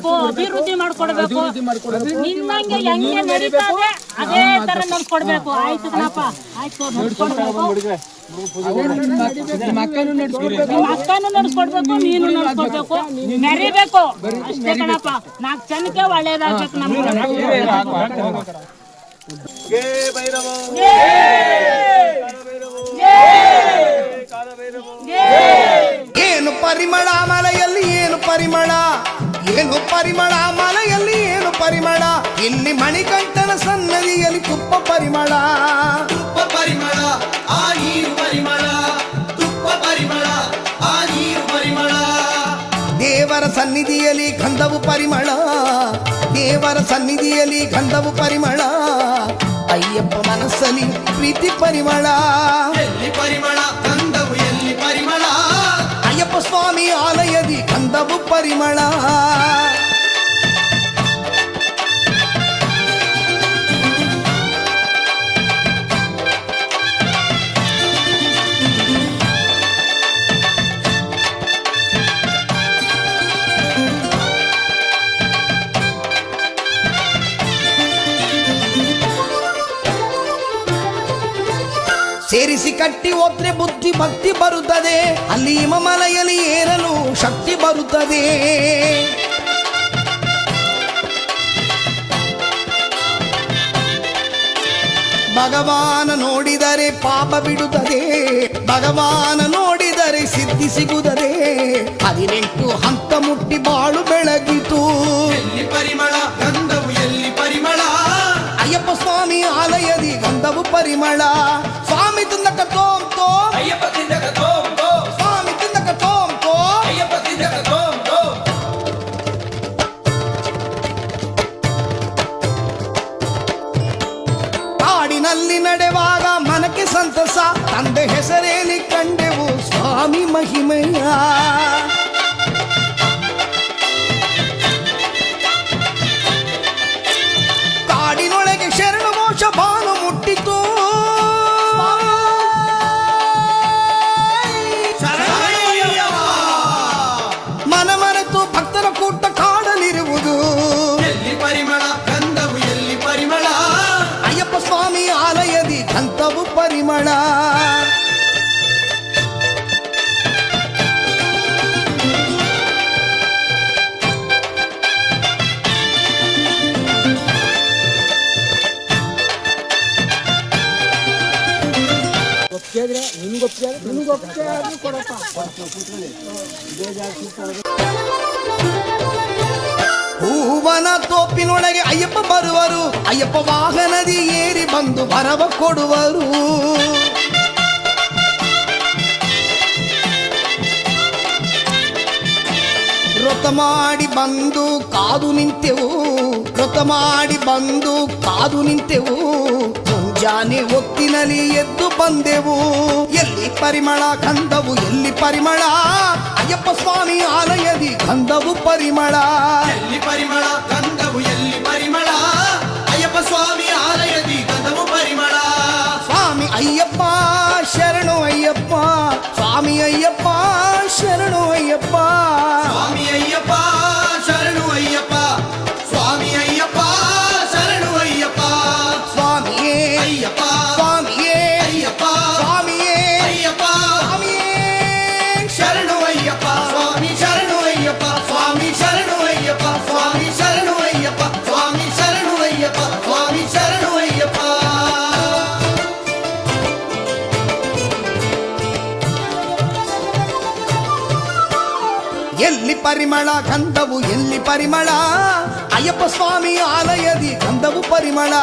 ಮಾಡ್ಕೊಡ್ಬೇಕು, ಅಭಿವೃದ್ಧಿ ಮಾಡ್ಕೊಡ್ಬೇಕು. ನಿನ್ನಂಗೆ ಹೆಂಗೆ ನಡೀತದೆ ಅದೇ ತರ ನಡ್ಸ್ಕೊಡ್ಬೇಕು. ಆಯ್ತು ಕಣಪ್ಪ, ಆಯ್ತು ನಡ್ಸ್ಕೊಡ್ಬೇಕು. ಮಕ್ಕನು ನಡೆಸ್ಕೊಡ್ಬೇಕು, ಅಕ್ಕನು ನಡ್ಸ್ಕೊಡ್ಬೇಕು, ನೀನು ನಡ್ಸ್ಕೊಡ್ಬೇಕು, ಮೆರಿಬೇಕು ಅಷ್ಟೇ ಕಣಪ್ಪ. 4 ಜನಕ್ಕೆ ಒಳ್ಳೇದಾಗ್ಬೇಕು ನಮ್ಗೆ. ಏನು ಪರಿಮಳ ಮಲೆಯಲ್ಲಿ, ಏನು ಪರಿಮಳ, ಏನು ಪರಿಮಳ ಮಲೆಯಲ್ಲಿ, ಏನು ಪರಿಮಳ. ಇಲ್ಲಿ ಮಣಿಕಂಠನ ಸನ್ನದಿಯಲ್ಲಿ ತುಪ್ಪ ಪರಿಮಳ, ತುಪ್ಪ ಪರಿಮಳ, ಆ ನೀರು ಪರಿಮಳ, ತುಪ್ಪ ಪರಿಮಳ, ಆ ನೀರು ಪರಿಮಳ. ದೇವರ ಸನ್ನಿಧಿಯಲ್ಲಿ ಗಂಧವು ಪರಿಮಳ, ದೇವರ ಸನ್ನಿಧಿಯಲ್ಲಿ ಗಂಧವು ಪರಿಮಳ. ಅಯ್ಯಪ್ಪ ಮನಸ್ಸಲ್ಲಿ ಪ್ರೀತಿ ಪರಿಮಳ, ಎಲ್ಲಿ ಪರಿಮಳ ಗಂಧವು, ಎಲ್ಲಿ ಪರಿಮಳ. ಅಯ್ಯಪ್ಪ ಸ್ವಾಮಿ ಆಲಯದಿ ಗಂಧವು ಪರಿಮಳ. ಸೇರಿಸಿ ಕಟ್ಟಿ ಹೋದ್ರೆ ಬುದ್ಧಿ ಭಕ್ತಿ ಬರುತ್ತದೆ, ಅಲ್ಲಿ ಹಿಮಮಲೆಯಲ್ಲಿ ಏರಲು ಶಕ್ತಿ ಬರುತ್ತದೆ. ಭಗವಾನ ನೋಡಿದರೆ ಪಾಪ ಬಿಡುತ್ತದೆ, ಭಗವಾನ ನೋಡಿದರೆ ಸಿದ್ಧಿ ಸಿಗುತ್ತದೆ. 18 ಹಂತ ಮುಟ್ಟಿ ಬಾಳು ಬೆಳಗಿತು. ಎಲ್ಲಿ ಪರಿಮಳ ಗಂಧವು, ಎಲ್ಲಿ ಪರಿಮಳ. ಅಯ್ಯಪ್ಪ ಸ್ವಾಮಿ ಆಲಯದಿ ಗಂಧವು ಪರಿಮಳ. ಸ್ವಾಮಿ ತಿಂದಕ ತೋಂ ತೋ, ಅಯ್ಯಪ್ಪ ತಿಂದಕ ತೋಂ ತೋ, ಸ್ವಾಮಿ ತಿಂದಕ ತೋಂ ತೋ, ಅಯ್ಯಪ್ಪ ತಿಂದಕ ತೋಂ ತೋ. ಕಾಡಿನಲ್ಲಿ ನಡೆವಾಗ ಮನಕ್ಕೆ ಸಂತಸ, ತಂದೆ ಹೆಸರೇಲಿ ಕಂಡೆವು ಸ್ವಾಮಿ ಮಹಿಮೆಯ. ಕಾಡಿನೊಳಗೆ ಶರಣ ಮೋಕ್ಷ ಬಾನು ಮುಟ್ಟಿತು. ಮನ ಮರೆತು ಭಕ್ತರ ಕೂಟ ಕಾಡಲಿರುವುದು. ಎಲ್ಲಿ ಪರಿಮಳ ಗಂಧವು, ಎಲ್ಲಿ ಪರಿಮಳ. ಅಯ್ಯಪ್ಪ ಸ್ವಾಮಿ ಆಲಯದಿ ಗಂಧವು ಪರಿಮಳ. ಹೂವನ ತೋಪಿನೊಳಗೆ ಅಯ್ಯಪ್ಪ ಬರುವರು, ಅಯ್ಯಪ್ಪ ವಾಹನದಿ ಏರಿ ಬಂದು ಭರವ ಕೊಡುವರು. ವ್ರತ ಮಾಡಿ ಬಂದು ಕಾದು ನಿಂತೆವು, ವ್ರತ ಮಾಡಿ ಬಂದು ಕಾದು ನಿಂತೆವು. ಮುಂಜಾನೆ ಹೊತ್ತಿನಲ್ಲಿ ಎದ್ದು ಬಂದೆವು. ಎಲ್ಲಿ ಪರಿಮಳ ಗಂಧವು, ಎಲ್ಲಿ ಪರಿಮಳ. ಅಯ್ಯಪ್ಪ ಸ್ವಾಮಿ ಆಲಯದಿ ಗಂಧವು ಪರಿಮಳ. ಎಲ್ಲಿ ಪರಿಮಳ ಗಂಧವು, ಎಲ್ಲಿ ಪರಿಮಳ. ಅಯ್ಯಪ್ಪ ಸ್ವಾಮಿ ಆಲಯದಿ ಗಂಧವು ಪರಿಮಳ. ಸ್ವಾಮಿ ಅಯ್ಯಪ್ಪ ಶರಣು ಅಯ್ಯಪ್ಪ, ಸ್ವಾಮಿ ಅಯ್ಯಪ್ಪ ಶರಣು ಅಯ್ಯಪ್ಪ. ಸ್ವಾಮಿ ಅಯ್ಯಪ್ಪ ಶರಣು ಅಯ್ಯಪ್ಪ, ಸ್ವಾಮಿ ಅಯ್ಯಪ್ಪ ಶರಣು ಅಯ್ಯಪ್ಪ. ಸ್ವಾಮಿಯೇ ಅಯ್ಯಪ್ಪ, ಸ್ವಾಮಿಯೇ ಅಯ್ಯಪ್ಪ, ಸ್ವಾಮಿಯೇ ಅಯ್ಯಪ್ಪ, ಸ್ವಾಮಿಯೇ ಶರಣು ಅಯ್ಯಪ್ಪ. ಸ್ವಾಮಿ ಶರಣು ಅಯ್ಯಪ್ಪ, ಸ್ವಾಮಿ ಶರಣು ಅಯ್ಯಪ್ಪ, ಸ್ವಾಮಿ ಶರಣು ಅಯ್ಯಪ್ಪ, ಸ್ವಾಮಿ ಶರಣು ಅಯ್ಯಪ್ಪ, ಸ್ವಾಮಿ ಶರಣು ಅಯ್ಯಪ್ಪ. ಎಲ್ಲಿ ಪರಿಮಳ ಗಂಧವು, ಎಲ್ಲಿ ಪರಿಮಳ. ಅಯ್ಯಪ್ಪ ಸ್ವಾಮಿ ಆಲಯದಿ ಗಂಧವು ಪರಿಮಳ.